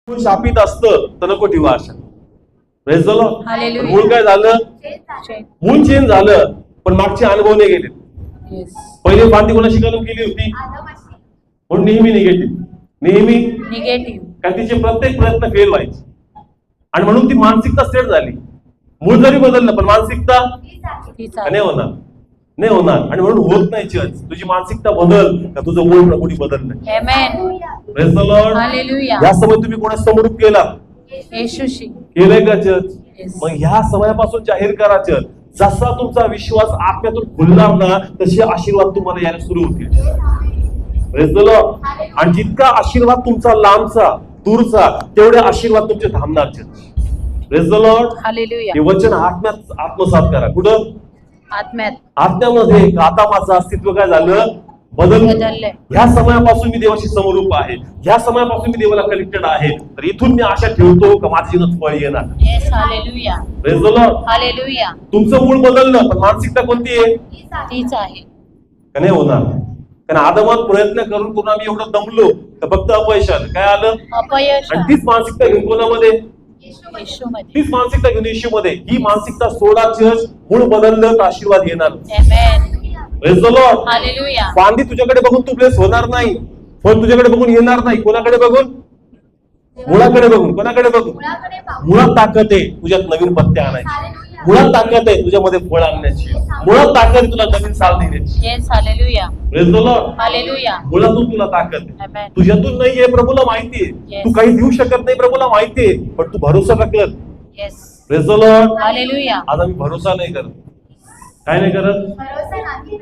मूळ शापित असतं तर नको ठेवा आशा. Praise the Lord. हालेलुया. मूळ काय झालं? मूळ चेंज झालं, पण मागचे अनुभव नाही गेले. पहिले फांदी कोणाशी कलम केली होती? म्हणून नेहमी निगेटिव्ह, नेहमी निगेटिव्ह. कारण तिचे प्रत्येक प्रयत्न फेल व्हायचे आणि म्हणून ती मानसिकता सेट झाली. मूळ जरी बदललं पण मानसिकता नाही होणार, नाही होणार. आणि म्हणून होत नाही चर्च. तुझी मानसिकता बदल का तुझं मूळ प्रभूनी बदललं. Amen. Praise the Lord. Hallelujah. या समय तुम्ही कोणा समरूप केला? येशूशी केलंय का चर्च? Yes. मग ह्या समयापासून जाहीर करा चर्च. जसा तुमचा विश्वास आत्म्यातून खुलणार ना तसे आशीर्वाद तुम्हाला यायला सुरू होतील. Praise the Lord. आणि जितका आशीर्वाद तुमचा लांबचा दूरचा तेवढे आशीर्वाद तुमचे थांबणार church. Praise the Lord. Hallelujah. हे वचन आत्म्यात आत्मसात करा. कुठं? आत्म्यात. आत्म्यामध्ये. आता माझं अस्तित्व काय झालं? बदललंय. ह्या समयापासून मी देवाशी समरूप आहे, ह्या समयापासून मी देवाला कनेक्टेड आहे. तर इथून मी आशा ठेवतो का माझ्या जीवनात फळ येणार. Yes. Hallelujah. Praise the Lord. Hallelujah. तुमचं मूळ बदललं पण मानसिकता कोणती आहे? तीच आहे. का नाही होणार? कारण आदमात प्रयत्न करून आम्ही एवढं दमलो तर फक्त अपयश आलं. काय आलं? अपयश. आणि तीच मानसिकता घेऊन कोणामध्ये? येशूमध्ये. तीच मानसिकता घेऊन येशूमध्ये. ही मानसिकता सोडा चर्च. मूळ बदललं तर आशीर्वाद येणार. Amen. Praise the Lord. Hallelujah. फांदी तुझ्याकडे बघून तू ब्लेस होणार नाही. फळ तुझ्याकडे बघून येणार नाही. कोणाकडे बघून? मुळाकडे बघून. कोणाकडे बघून? मुळात ताकद आहे तुझ्यात नवीन पत्ते आणायची. मुळात ताकद आहे तुझ्यामध्ये फळ आणण्याची. मुळात ताकद आहे तुला नवीन साल देण्याची. Yes. Hallelujah. Praise the Lord. Hallelujah. मुळातून तुला ताकद आहे. आमेन. तुझ्यातून नाहीये, प्रभूला माहितीये. Yes. तू काही देऊ शकत नाही, प्रभूला माहितीये. पण तू भरोसा का कर. Yes. Praise the Lord. Hallelujah. आज आम्ही भरोसा नाही करत. काय नाही करत? भरोसा नाही.